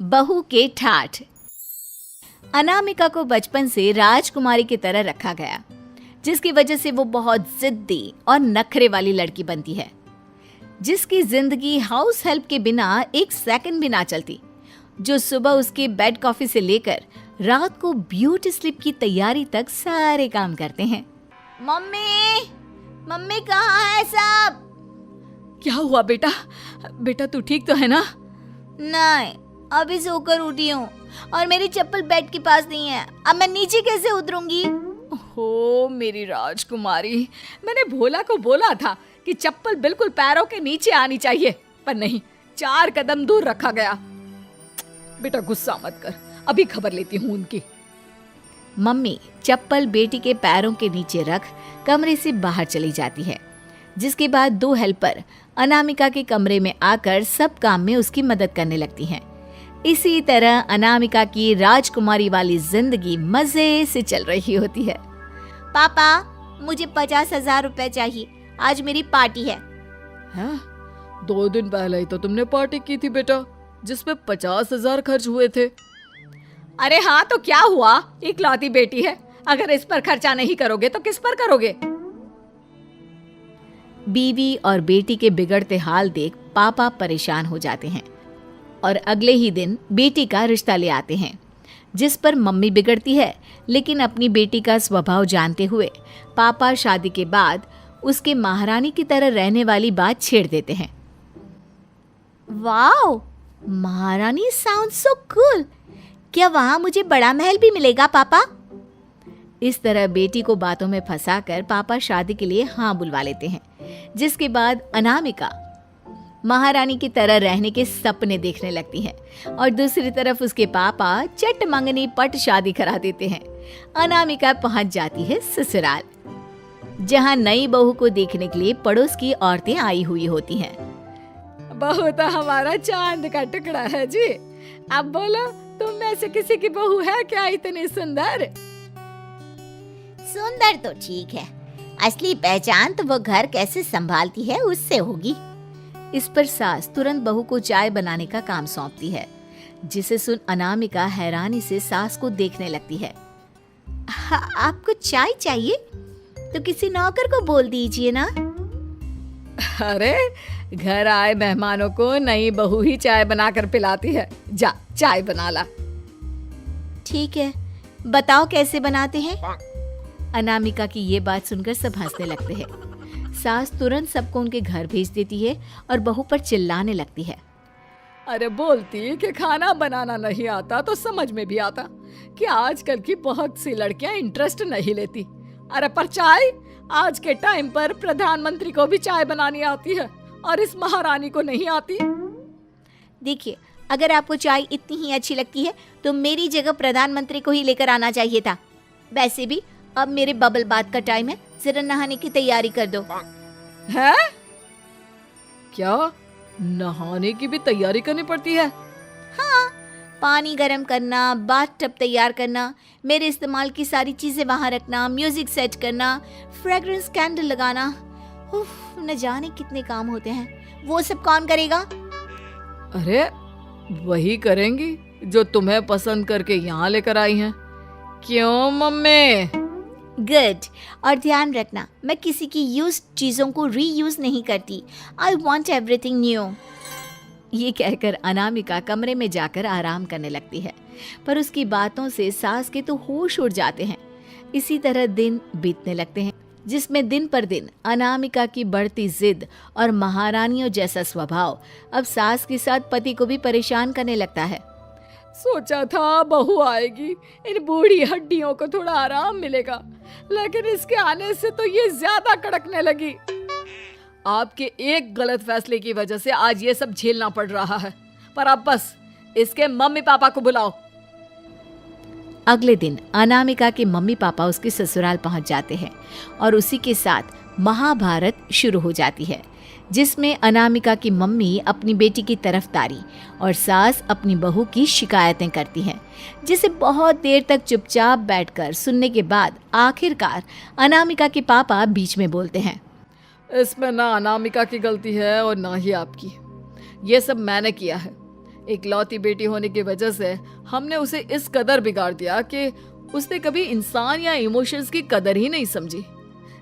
बहू के ठाठ। अनामिका को बचपन से राजकुमारी की तरह रखा गया, जिसकी वजह से वो बहुत जिद्दी और नखरे वाली लड़की बनती है, जिसकी जिंदगी हाउस हेल्प के बिना एक सेकंड भी ना चलती, जो सुबह उसके बेड कॉफी से लेकर रात को ब्यूटी स्लीप की तैयारी तक सारे काम करते हैं। मम्मी, मम्मी कहाँ है सब? क्या हुआ बेटा? बेटा तू ठीक तो है ना? नहीं, अभी सोकर उठी हूँ और मेरी चप्पल बेड के पास नहीं है। अब मैं नीचे कैसे उतरूंगी? हो मेरी राजकुमारी, मैंने भोला को बोला था कि चप्पल बिल्कुल पैरों के नीचे आनी चाहिए, पर नहीं, 4 कदम दूर रखा गया। बेटा गुस्सा मत कर, अभी खबर लेती हूँ उनकी। मम्मी चप्पल बेटी के पैरों के नीचे रख कमरे से बाहर चली जाती है, जिसके बाद 2 हेल्पर अनामिका के कमरे में आकर सब काम में उसकी मदद करने लगती हैं। इसी तरह अनामिका की राजकुमारी वाली जिंदगी मजे से चल रही होती है। पापा, मुझे 50,000 रुपए चाहिए, आज मेरी पार्टी है। हैं? 2 दिन पहले ही तो तुमने पार्टी की थी बेटा, जिसमें 50,000 खर्च हुए थे। अरे हाँ, तो क्या हुआ, इकलौती बेटी है, अगर इस पर खर्चा नहीं करोगे तो किस पर करोगे? बीवी और बेटी के बिगड़ते हाल देख पापा परेशान हो जाते हैं और अगले ही दिन बेटी का रिश्ता ले आते हैं, जिस पर मम्मी बिगड़ती है, लेकिन अपनी बेटी का स्वभाव जानते हुए पापा शादी के बाद उसके महारानी की तरह रहने वाली बात छेड़ देते हैं। वाओ, महारानी साउंड सो कूल। क्या वहां मुझे बड़ा महल भी मिलेगा पापा? इस तरह बेटी को बातों में फंसाकर पापा शादी के लिए हाँ बुलवा लेते हैं, जिसके बाद अनामिका महारानी की तरह रहने के सपने देखने लगती है और दूसरी तरफ उसके पापा चट मंगनी पट शादी करा देते हैं। अनामिका पहुंच जाती है ससुराल, जहां नई बहू को देखने के लिए पड़ोस की औरतें आई हुई होती हैं। बहू तो हमारा चांद का टुकड़ा है जी। अब बोलो, तुम में से किसी की बहू है क्या इतनी सुंदर? सुंदर तो ठीक है, असली पहचान तो वो घर कैसे संभालती है उससे होगी। इस पर सास तुरंत बहू को चाय बनाने का काम सौंपती है, जिसे सुन अनामिका हैरानी से सास को देखने लगती है। आपको चाय चाहिए तो किसी नौकर को बोल दीजिए ना। अरे, घर आए मेहमानों को नई बहू ही चाय बनाकर पिलाती है, जा चाय बना ला। ठीक है, बताओ कैसे बनाते हैं? अनामिका की ये बात सुनकर सब हंसने लगते हैं। सास तुरंत सबको उनके घर भेज देती है और बहू पर चिल्लाने लगती है। अरे बोलती कि खाना बनाना नहीं आता तो समझ में भी आता कि आजकल की बहुत सी लड़कियां इंटरेस्ट नहीं लेती। अरे पर चाय, आज के टाइम पर प्रधानमंत्री को भी चाय बनानी आती है और इस महारानी को नहीं आती। देखिए, अगर आपको चाय इतनी ही अच्छी लगती है तो मेरी जगह प्रधानमंत्री को ही लेकर आना चाहिए था। वैसे भी अब मेरे बबल बाथ का टाइम है, जरा नहाने की तैयारी कर दो। है? क्या नहाने की भी तैयारी करनी पड़ती है? हाँ, पानी गर्म करना, बाथ टब तैयार करना, मेरे इस्तेमाल की सारी चीजें वहां रखना, म्यूजिक सेट करना, फ्रेग्रेंस कैंडल लगाना, न जाने कितने काम होते हैं। वो सब कौन करेगा? अरे वही करेंगी जो तुम्हें पसंद करके यहाँ लेकर आई हैं। क्यों मम्मी? गुड, और ध्यान रखना, मैं किसी की यूज चीजों को रीयूज नहीं करती। I want everything new. ये कहकर अनामिका कमरे में जाकर आराम करने लगती है, पर उसकी बातों से सास के तो होश उड़ जाते हैं। इसी तरह दिन बीतने लगते हैं, जिसमें दिन पर दिन अनामिका की बढ़ती जिद और महारानियों जैसा स्वभाव अब सास के साथ पति को भी परेशान करने लगता है। सोचा था बहू आएगी, इन बूढ़ी हड्डियों को थोड़ा आराम मिलेगा, लेकिन इसके आने से तो ये ज्यादा कड़कने लगी। आपके एक गलत फैसले की वजह से आज ये सब झेलना पड़ रहा है, पर अब बस इसके मम्मी पापा को बुलाओ। अगले दिन अनामिका के मम्मी पापा उसके ससुराल पहुंच जाते हैं और उसी के साथ महाभारत शुरू हो जाती है, जिसमें अनामिका की मम्मी अपनी बेटी की तरफदारी और सास अपनी बहू की शिकायतें करती हैं, जिसे बहुत देर तक चुपचाप बैठकर सुनने के बाद आखिरकार अनामिका के पापा बीच में बोलते हैं। इसमें ना अनामिका की गलती है और ना ही आपकी, ये सब मैंने किया है। एक लौती बेटी होने की वजह से हमने उसे इस कदर बिगाड़ दिया कि उसने कभी इंसान या इमोशंस की कदर ही नहीं समझी।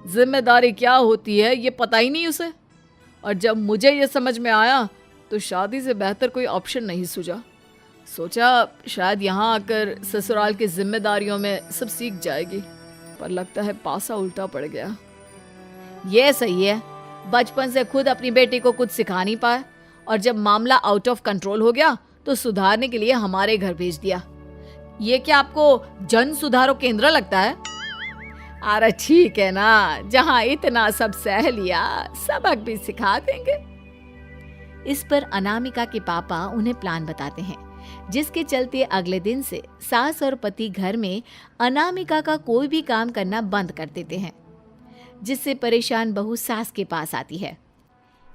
जिम्मेदारी क्या होती है ये पता ही नहीं उसे। और जब मुझे ये समझ में आया तो शादी से बेहतर कोई ऑप्शन नहीं सूझा। सोचा शायद यहाँ आकर ससुराल की जिम्मेदारियों में सब सीख जाएगी, पर लगता है पासा उल्टा पड़ गया। ये सही है, बचपन से खुद अपनी बेटी को कुछ सिखा नहीं पाए और जब मामला आउट ऑफ कंट्रोल हो गया तो सुधारने के लिए हमारे घर भेज दिया। ये क्या आपको जन सुधारो केंद्र लगता है? अरे ठीक है ना, जहाँ इतना सब सह लिया सबक भी सिखा देंगे। इस पर अनामिका के पापा उन्हें प्लान बताते हैं, जिसके चलते अगले दिन से सास और पति घर में अनामिका का कोई भी काम करना बंद कर देते हैं, जिससे परेशान बहू सास के पास आती है।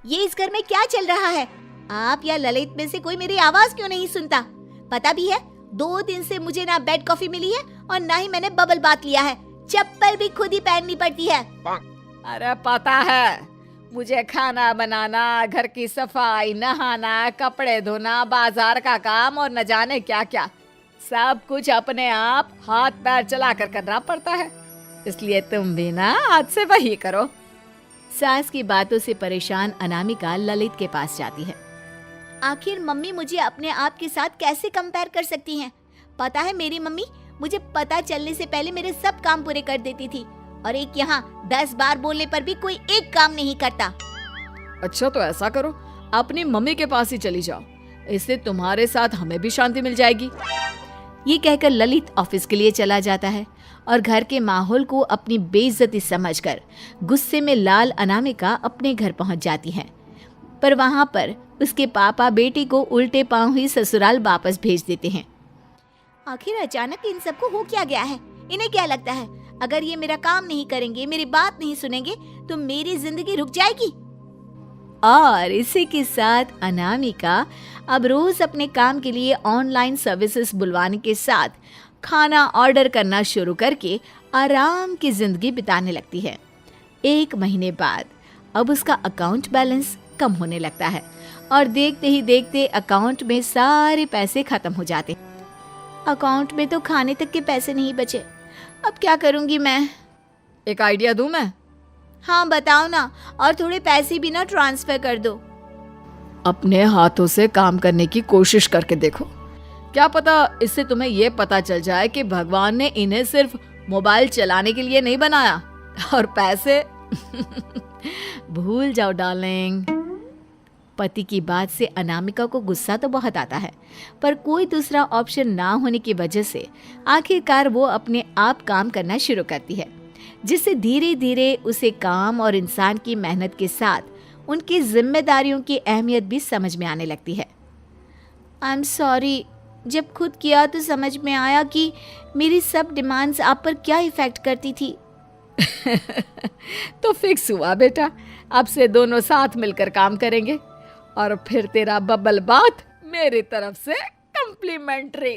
ये इस घर में क्या चल रहा है? आप या ललित में से कोई मेरी आवाज क्यों नहीं सुनता? पता भी है 2 दिन से मुझे ना बेड कॉफी मिली है और ना ही मैंने बबल बात लिया है। चप्पल भी खुद ही पहननी पड़ती है। अरे पता है, मुझे खाना बनाना, घर की सफाई, नहाना, कपड़े धोना, बाजार का काम और न जाने क्या क्या, सब कुछ अपने आप हाथ पैर चलाकर करना पड़ता है। इसलिए तुम भी ना आज से वही करो। सास की बातों से परेशान अनामिका ललित के पास जाती है। आखिर मम्मी मुझे अपने आप के साथ कैसे कंपेयर कर सकती हैं? पता है मेरी मम्मी मुझे पता चलने से पहले मेरे सब काम पूरे कर देती थी और एक यहाँ 10 बार बोलने पर भी कोई एक काम नहीं करता। अच्छा तो ऐसा करो, अपनी मम्मी के पास ही चली जाओ, इससे तुम्हारे साथ हमें भी शांति मिल जाएगी। ये कहकर ललित ऑफिस के लिए चला जाता है और घर के माहौल को अपनी बेइज्जती समझकर गुस्से में लाल अनामिका अपने घर पहुंच जाती है। पर वहां पर उसके पापा बेटी को उल्टे पांव ही ससुराल वापस भेज देते हैं। आखिर अचानक इन सबको हो क्या गया है? इन्हें क्या लगता है अगर ये मेरा काम नहीं करेंगे, मेरी बात नहीं सुनेंगे तो मेरी जिंदगी रुक जाएगी? और इसी के साथ अनामिका अब रोज अपने काम के लिए ऑनलाइन सर्विसेज बुलवाने के साथ खाना ऑर्डर करना शुरू करके आराम की जिंदगी बिताने लगती है। 1 महीने बाद अब उसका अकाउंट बैलेंस कम होने लगता है और देखते ही देखते अकाउंट में सारे पैसे खत्म हो जाते। अकाउंट में तो खाने तक के पैसे नहीं बचे। अब क्या करूंगी मैं? एक आइडिया दूं मैं? हाँ बताओ ना, और थोड़े पैसे भी ना ट्रांसफर कर दो। अपने हाथों से काम करने की कोशिश करके देखो, क्या पता इससे तुम्हें ये पता चल जाए कि भगवान ने इन्हें सिर्फ मोबाइल चलाने के लिए नहीं बनाया और पैसे भूल जाओ डार्लिंग। पति की बात से अनामिका को गुस्सा तो बहुत आता है, पर कोई दूसरा ऑप्शन ना होने की वजह से आखिरकार वो अपने आप काम करना शुरू करती है, जिससे धीरे धीरे उसे काम और इंसान की मेहनत के साथ उनकी जिम्मेदारियों की अहमियत भी समझ में आने लगती है। आई एम सॉरी, जब खुद किया तो समझ में आया कि मेरी सब डिमांड्स आप पर क्या इफेक्ट करती थी। तो फिक्स हुआ बेटा, अब से दोनों साथ मिलकर काम करेंगे और फिर तेरा बबल बात मेरी तरफ से कम्प्लीमेंट्री।